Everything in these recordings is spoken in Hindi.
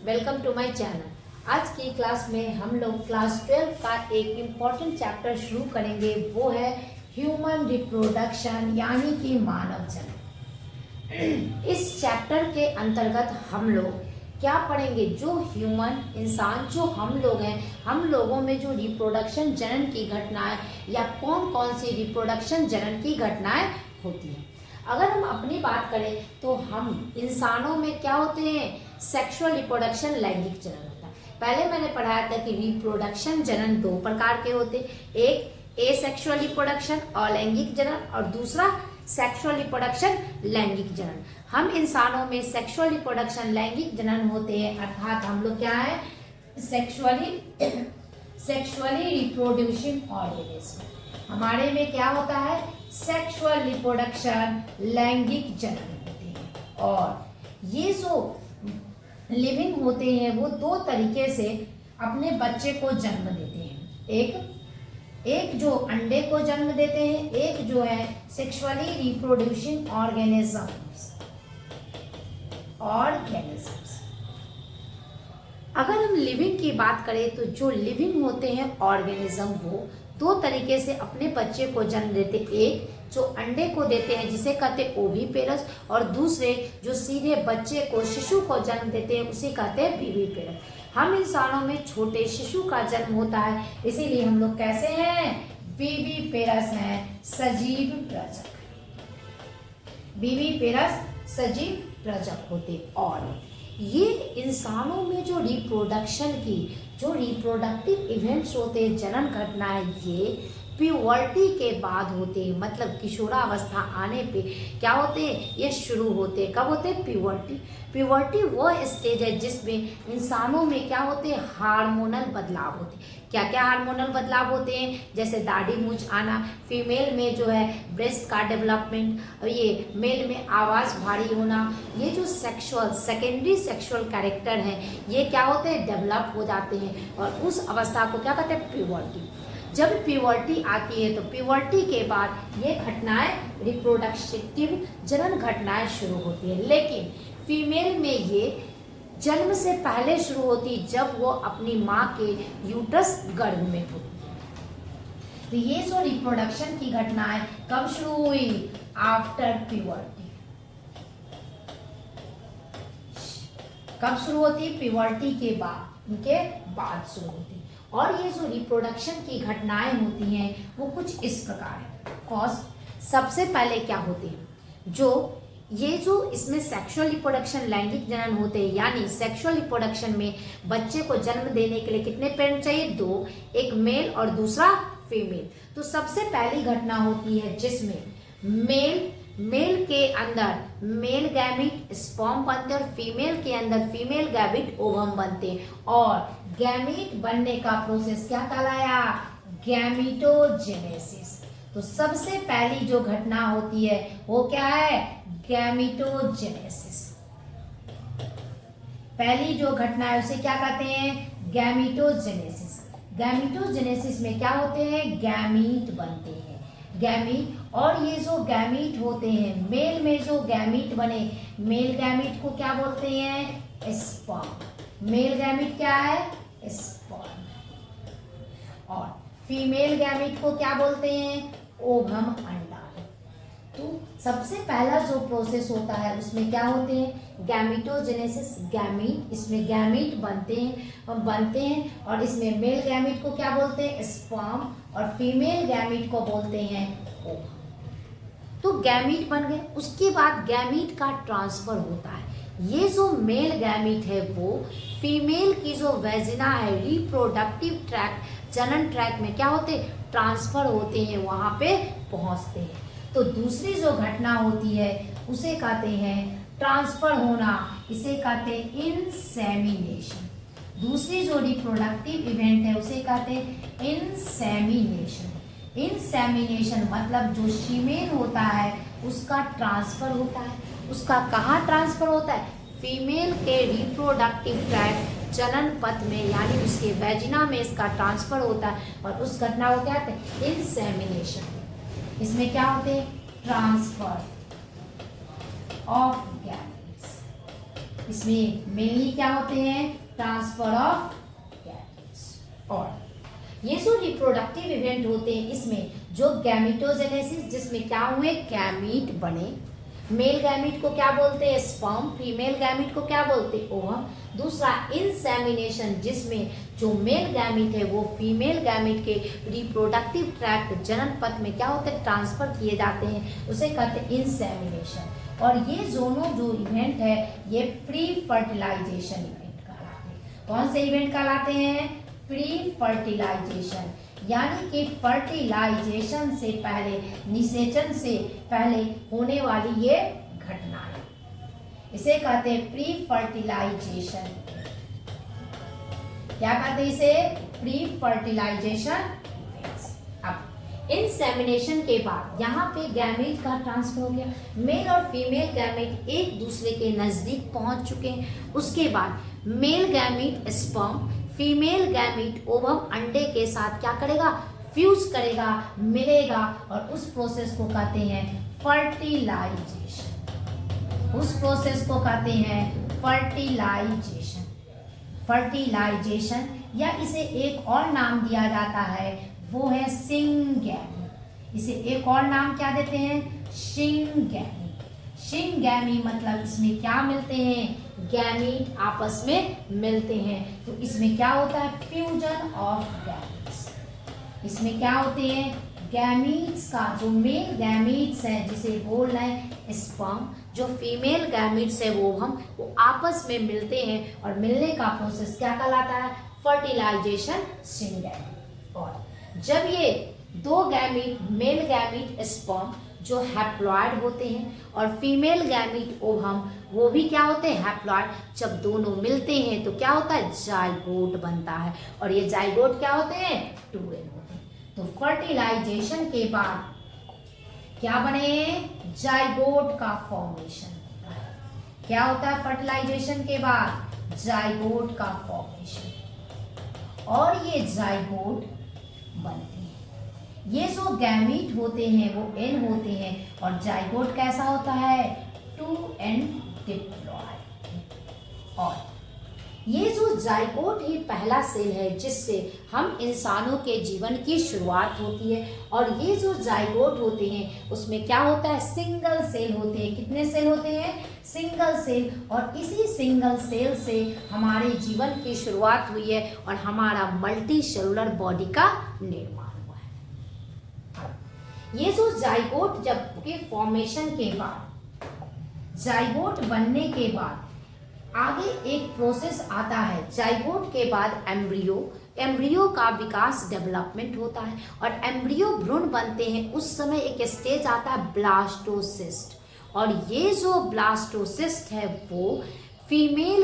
Welcome to my channel. आज की क्लास में हम लोग क्लास 12 का एक इम्पॉर्टेंट चैप्टर शुरू करेंगे, वो है ह्यूमन रिप्रोडक्शन यानी कि मानव जन्म। इस चैप्टर के अंतर्गत हम लोग क्या पढ़ेंगे? जो ह्यूमन इंसान जो हम लोग हैं, हम लोगों में जो रिप्रोडक्शन जनन की घटनाएं या कौन कौन सी रिप्रोडक्शन जनन की घटनाएं होती हैं। अगर हम अपनी बात करें तो हम इंसानों में क्या होते हैं? सेक्सुअल रिप्रोडक्शन, लैंगिक जनन होता है। पहले मैंने पढ़ाया था कि रिप्रोडक्शन जनन दो प्रकार के होते, एक एसेक्सुअल रिप्रोडक्शन अलैंगिक जनन और दूसरा सेक्सुअल रिप्रोडक्शन लैंगिक जनन। हम इंसानों में सेक्सुअल रिप्रोडक्शन लैंगिक जनन होते हैं, अर्थात हम लोग क्या है? Sexually reproducing organism. हमारे में क्या होता है? सेक्सुअल रिप्रोडक्शन लैंगिक जनन होते हैं। और ये जो लिविंग होते हैं वो दो तरीके से अपने बच्चे को जन्म देते हैं। एक जो अंडे को जन्म देते हैं, एक जो है सेक्सुअली रिप्रोड्यूसिंग ऑर्गेनिजम्स। अगर हम लिविंग की बात करें तो जो लिविंग होते हैं ऑर्गेनिज्म, वो दो तरीके से अपने बच्चे को जन्म देते। एक जो अंडे को देते हैं जिसे कहते हैं ओविपेरस, और दूसरे जो सीधे बच्चे को, शिशु को जन्म देते हैं उसे कहते हैं विविपेरस। हम इंसानों में छोटे शिशु का जन्म होता है, इसीलिए हम लोग कैसे हैं? विविपेरस हैं, सजीव प्रजक। विविपेरस सजीव प्रजक होते। और ये इंसानों में जो रिप्रोडक्शन की जो रिप्रोडक्टिव इवेंट्स होते हैं, जनन घटनाएं, ये प्यूबर्टी के बाद होते हैं। मतलब किशोरावस्था आने पे क्या होते हैं? ये शुरू होते हैं। कब होते हैं? प्यूबर्टी वो स्टेज है जिसमें इंसानों में क्या होते हैं? हार्मोनल बदलाव होते हैं। क्या क्या हार्मोनल बदलाव होते हैं? जैसे दाढ़ी मूंछ आना, फीमेल में जो है ब्रेस्ट का डेवलपमेंट, ये मेल में आवाज़ भारी होना, ये जो सेक्सुअल सेकेंडरी सेक्सुअल कैरेक्टर हैं, ये क्या होते हैं? डेवलप हो जाते हैं। और उस अवस्था को क्या कहते हैं? प्यूबर्टी। जब प्यूबर्टी आती है तो प्यूबर्टी के बाद ये घटनाएं रिप्रोडक्टिव जनन घटनाएं शुरू होती है। लेकिन फीमेल में ये जन्म से पहले शुरू होती, जब वो अपनी माँ के यूट्रस गर्भ में होती। तो ये जो रिप्रोडक्शन की घटनाएं कब शुरू हुई? After puberty. कब शुरू होती? प्यूबर्टी के बाद, उनके बाद शुरू होती। और ये जो रिप्रोडक्शन की घटनाएं होती हैं वो कुछ इस प्रकार है। फर्स्ट, सबसे पहले क्या होते हैं? जो इसमें सेक्सुअल रिप्रोडक्शन लैंगिक जनन होते हैं, यानी सेक्सुअल रिप्रोडक्शन में बच्चे को जन्म देने के लिए कितने पेरेंट चाहिए? दो, एक मेल और दूसरा फीमेल। तो सबसे पहली घटना होती है जिसमें मेल के अंदर मेल गैमीट स्पर्म बनते हैं और फीमेल के अंदर फीमेल गैमीट ओवम बनते हैं। और गैमीट बनने का प्रोसेस क्या कहलाया? गैमीटोजेनेसिस। तो सबसे पहली जो घटना होती है वो क्या है? गैमीटोजेनेसिस। पहली जो घटना है उसे क्या कहते हैं? गैमीटोजेनेसिस। गैमीटोजेनेसिस में क्या होते हैं? गैमीट बनते हैं। गैमीट, और ये जो गैमीट होते हैं, मेल में जो गैमीट बने, मेल गैमीट को क्या बोलते हैं? स्पर्म। मेल गैमीट क्या है? स्पर्म। और फीमेल गैमीट को क्या बोलते हैं? ओवम, अंडा। तो सबसे पहला जो प्रोसेस होता है उसमें क्या होते हैं? गैमीटोजेनेसिस, गैमीट, इसमें गैमीट बनते हैं और इसमें मेल गैमीट को क्या बोलते हैं? स्पर्म, और फीमेल गैमीट को बोलते हैं ओवम। तो गैमीट बन गए, उसके बाद गैमीट का ट्रांसफर होता है। ये जो मेल गैमीट है वो फीमेल की जो वेजिना है, रिप्रोडक्टिव ट्रैक्ट, जनन ट्रैक्ट में क्या होते हैं? ट्रांसफर होते हैं, वहां पे पहुंचते हैं। तो दूसरी जो घटना होती है उसे कहते हैं ट्रांसफर होना, इसे कहते हैं इंसेमिनेशन। दूसरी जो रिप्रोडक्टिव इवेंट है उसे कहते हैं इंसेमिनेशन। इंसेमिनेशन मतलब जो फीमेल होता है उसका ट्रांसफर होता है। उसका कहाँ ट्रांसफर होता है? फीमेल के रिप्रोडक्टिव ट्रैक्ट, जनन पथ में, यानी उसके वेजिना में इसका ट्रांसफर होता है। और उस घटना को क्या कहते हैं? इंसेमिनेशन। इसमें क्या होते हैं? Transfer of gametes. इसमें मेनली क्या होते हैं, ट्रांसफर ऑफ गैमेट्स। और ये जो रिप्रोडक्टिव इवेंट होते हैं इसमें जो गैमेटोजेनेसिस, जिसमें क्या हुए, गैमीट बने। मेल गैमीट को क्या बोलते हैं, स्पर्म। फीमेल गैमीट को क्या बोलते हैं, ओवम। दूसरा इंसेमिनेशन, जिसमें जो मेल गैमीट है वो फीमेल गैमीट के रिप्रोडक्टिव ट्रैक्ट जनन पथ में क्या होते हैं, ट्रांसफर किए जाते हैं, उसे कहते हैं इंसेमिनेशन। और ये दोनों जो इवेंट है ये प्री फर्टिलाइजेशन इवेंट कहलाते हैं। कौन से इवेंट कहलाते हैं, प्री फर्टिलाइजेशन, यानी कि फर्टिलाइजेशन से पहले, निषेचन से पहले होने वाली ये घटनाएं, इसे कहते हैं प्री फर्टिलाइजेशन। क्या कहते हैं इसे, प्री फर्टिलाइजेशन। अब इंसेमिनेशन के बाद यहाँ पे गैमेट का ट्रांसफर हो गया, मेल और फीमेल गैमेट एक दूसरे के नजदीक पहुंच चुके हैं। उसके बाद male gamete sperm, female gamete ovum अंडे के साथ क्या करेगा, फ्यूज करेगा, मिलेगा, और उस प्रोसेस को कहते हैं फर्टिलाइजेशन। उस प्रोसेस को कहते हैं फर्टिलाइजेशन। फर्टिलाइजेशन, या इसे एक और नाम दिया जाता है, वो है सिंगैमी। इसे एक और नाम क्या देते हैं, सिंगैमी। सिंगैमी मतलब इसमें क्या मिलते हैं, गैमीट आपस में मिलते हैं। तो इसमें क्या होता है, फ्यूजन ऑफ गैमीट्स। इसमें क्या होते हैं, गैमीट्स का जो मेल गैमीट्स है जिसे बोल रहे हैं स्पर्म, जो फीमेल गैमीट्स है वो आपस में मिलते हैं, और मिलने का प्रोसेस क्या कहलाता है, फर्टिलाइजेशन सिंगैमी। और जब ये दो गैमीट, मेल गैमीट स्पर्म जो हैप्लॉइड होते हैं, और फीमेल गैमीट ओवम वो भी क्या होते हैं, हैप्लॉइड, जब दोनों मिलते हैं तो क्या होता है, जाइगोट बनता है। और ये जाइगोट क्या होते हैं, 2n होते हैं। तो फर्टिलाइजेशन के बाद क्या बने, जाइगोट का फॉर्मेशन होता है। क्या होता है फर्टिलाइजेशन के बाद, जाइगोट का फॉर्मेशन, और ये जाइगोट बनते हैं। ये जो गैमीट होते हैं वो n होते हैं, और जाइगोट कैसा होता है, 2n डिप्लॉयड। और ये जो जाइगोट ही पहला सेल है जिससे हम इंसानों के जीवन की शुरुआत होती है। और ये जो जाइगोट होते हैं उसमें क्या होता है, सिंगल सेल होते हैं। कितने सेल होते हैं, सिंगल सेल। और इसी सिंगल सेल से हमारे जीवन की शुरुआत हुई है, और हमारा मल्टी सेलुलर बॉडी का निर्माण हुआ है। ये जो जाइगोट जब के फॉर्मेशन के बाद, जाइगोट बनने के बाद आगे एक प्रोसेस आता है। जाइगोट के बाद एम्ब्रियो, एम्ब्रियो का विकास डेवलपमेंट होता है, और एम्ब्रियो भ्रूण बनते हैं। उस समय एक स्टेज आता है ब्लास्टोसिस्ट, और ये जो ब्लास्टोसिस्ट है वो फीमेल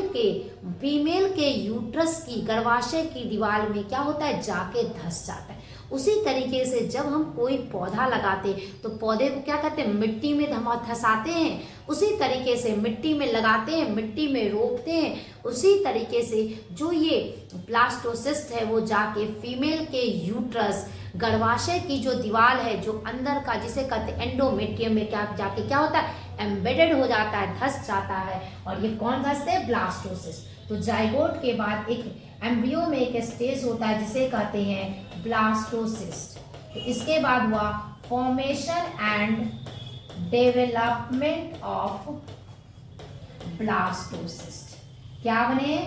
के यूट्रस की, गर्भाशय की दीवार में क्या होता है, जाके धंस जाता है। उसी तरीके से जब हम कोई पौधा लगाते तो पौधे को क्या करते हैं, मिट्टी में हम धंसाते हैं। उसी तरीके से मिट्टी में लगाते हैं, मिट्टी में रोपते हैं। उसी तरीके से जो ये ब्लास्टोसिस्ट है वो जाके फीमेल के यूट्रस, गर्भाशय की जो दीवार है, जो अंदर का जिसे कहते हैं एंडोमेट्रियम में क्या जाके क्या होता है, एम्बेडेड हो जाता है, धंस जाता है। और ये कौन धंसते हैं, ब्लास्टोसिस्ट। तो जाइगोट के बाद एक एम्ब्रियो में एक स्टेज होता है जिसे कहते हैं ब्लास्टोसिस्ट। तो इसके बाद हुआ formation and development of blastocyst. क्या बने,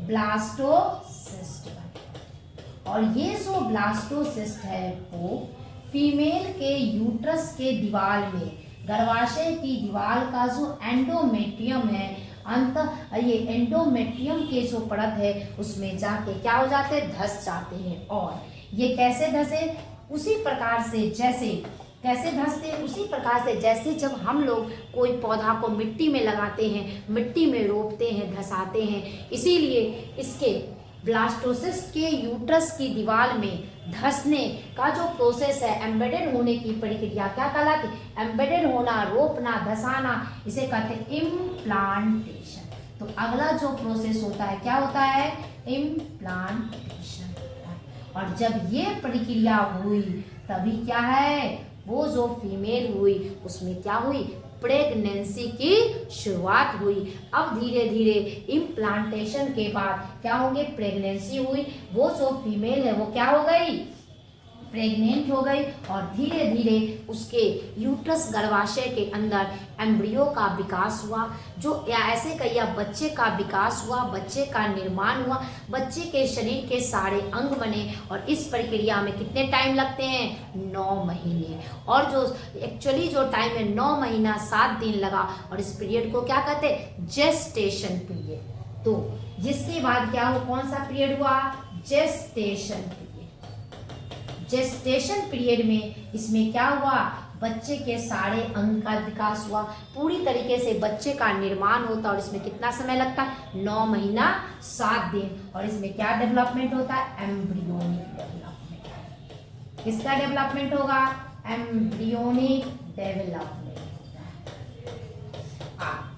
ब्लास्टोसिस्ट बने। और ये जो ब्लास्टोसिस्ट है वो फीमेल के यूट्रस के दीवार में, गर्भाशय की दीवार का जो एंडोमेट्रियम है, ये एंडोमेट्रियम के जो परत है उसमें जाके क्या हो जाते हैं, धंस जाते हैं। और ये कैसे धंसे, उसी प्रकार से जैसे कैसे धंसते, उसी प्रकार से जैसे जब हम लोग कोई पौधा को मिट्टी में लगाते हैं, मिट्टी में रोपते हैं, धंसाते हैं। इसीलिए इसके ब्लास्टोसिस्ट के यूट्रस की दीवार में धंसने का जो प्रोसेस है, एम्बेडेड होने की प्रक्रिया क्या कहलाती है, एम्बेडेड होना, रोपना, धंसाना, इसे कहते हैं इम्प्लांटेशन। तो अगला जो प्रोसेस होता है क्या होता है, इम्प्लांटेशन। और जब ये प्रक्रिया हुई तभी क्या है, वो जो फीमेल हुई उसमें क्या हुई, प्रेगनेंसी की शुरुआत हुई। अब धीरे धीरे इम्प्लांटेशन के बाद क्या होंगे, प्रेगनेंसी हुई, वो जो फीमेल है वो क्या हो गई, प्रेग्नेंट हो गई, और धीरे धीरे उसके यूट्रस गर्भाशय के अंदर एम्ब्रियो का विकास हुआ, जो या ऐसे कहिए बच्चे का विकास हुआ, बच्चे का निर्माण हुआ, बच्चे के शरीर के सारे अंग बने। और इस प्रक्रिया में कितने टाइम लगते हैं, 9 महीने। और जो एक्चुअली जो टाइम है 9 महीना 7 दिन लगा, और इस पीरियड को क्या कहते हैं, जेस्टेशन पीरियड। तो जिसके बाद क्या हो, कौन सा पीरियड हुआ, जेस्टेशन पीरियड। जेस्टेशन पीरियड में इसमें क्या हुआ, बच्चे के सारे अंग का विकास हुआ, पूरी तरीके से बच्चे का निर्माण होता है। और इसमें कितना समय लगता है, 9 महीना 7 दिन। और इसमें क्या डेवलपमेंट होता है, एम्ब्रियोनिक डेवलपमेंट। किसका डेवलपमेंट होगा, एम्ब्रियोनिक डेवलपमेंट होता है।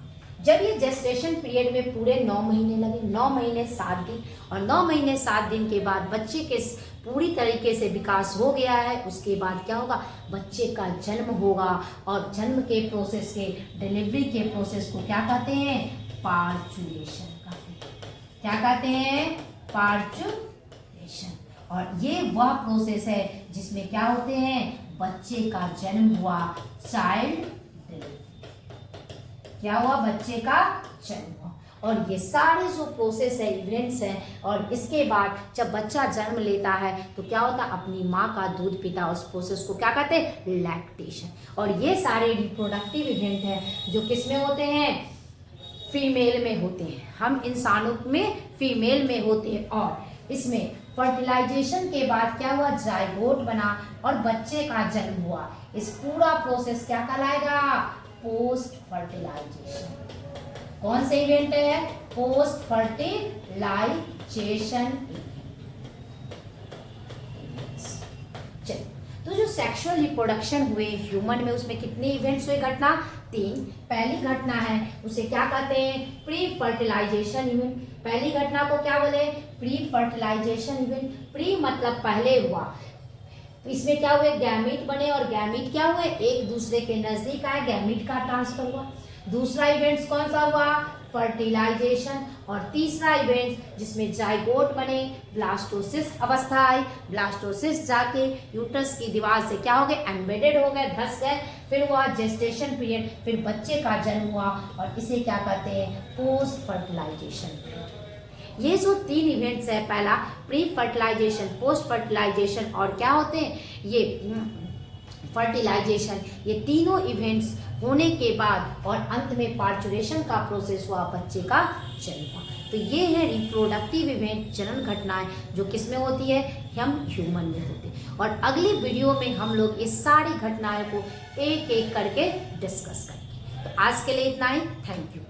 जब ये जेस्टेशन पीरियड में पूरे 9 महीने लगे, 9 महीने 7 दिन, और 9 महीने 7 दिन के बाद बच्चे के पूरी तरीके से विकास हो गया है, उसके बाद क्या होगा, बच्चे का जन्म होगा। और जन्म के प्रोसेस के, डिलीवरी के प्रोसेस को क्या कहते हैं, पार्चुलेशन कहते हैं। क्या कहते हैं, पार्चुलेशन। और ये वह प्रोसेस है जिसमें क्या होते हैं, बच्चे का जन्म हुआ, चाइल्ड डिलीवरी। क्या हुआ, बच्चे का जन्म हुआ। और ये सारे जो प्रोसेस है, इवेंट्स हैं, और इसके बाद जब बच्चा जन्म लेता है तो क्या होता है, अपनी माँ का दूध पीता, उस प्रोसेस को क्या कहते हैं, लैक्टेशन। और ये सारे रिप्रोडक्टिव इवेंट हैं जो किस में होते हैं, फीमेल में होते हैं। हम इंसानों में फीमेल में होते हैं। और इसमें फर्टिलाइजेशन के बाद क्या हुआ, जाइगोट बना और बच्चे का जन्म हुआ। इस पूरा प्रोसेस क्या कहलाएगा, पोस्ट फर्टिलाइजेशन। कौन से इवेंट है, पोस्ट फर्टिलाइजेशन। तो जो सेक्सुअल रिप्रोडक्शन हुए ह्यूमन में, उसमें कितने इवेंट्स हुए, घटना 3। पहली घटना है उसे क्या कहते हैं, प्री फर्टिलाइजेशन इवेंट। पहली घटना को क्या बोले, प्री फर्टिलाइजेशन इवेंट। प्री मतलब पहले हुआ, इसमें क्या हुए, गैमीट बने, और गैमीट क्या हुए, एक दूसरे के नजदीक आए, गैमीट का ट्रांसफर हुआ। दूसरा इवेंट कौन सा हुआ, फर्टिलाइजेशन। और तीसरा इवेंट जिसमें जाइगोट बने, ब्लास्टोसिस अवस्था आई, ब्लास्टोसिस जाके यूट्रस की दीवार से क्या हो गए, एम्बेडेड हो गए, धस गए। फिर हुआ जेस्टेशन पीरियड, फिर बच्चे का जन्म हुआ, और इसे क्या कहते हैं, पोस्ट फर्टिलाइजेशन पीरियड। ये जो 3 इवेंट्स है, पहला प्री फर्टिलाइजेशन, पोस्ट फर्टिलाइजेशन, और क्या होते हैं, ये फर्टिलाइजेशन, ये तीनों इवेंट्स होने के बाद और अंत में पार्चुलेशन का प्रोसेस हुआ, बच्चे का जन्म हुआ। तो ये है रिप्रोडक्टिव इवेंट, जनन घटनाएं, जो किस में होती है, हम ह्यूमन में होती है। और अगली वीडियो में हम लोग इस सारी घटनाएं को एक एक करके डिस्कस करेंगे। तो आज के लिए इतना ही, थैंक यू।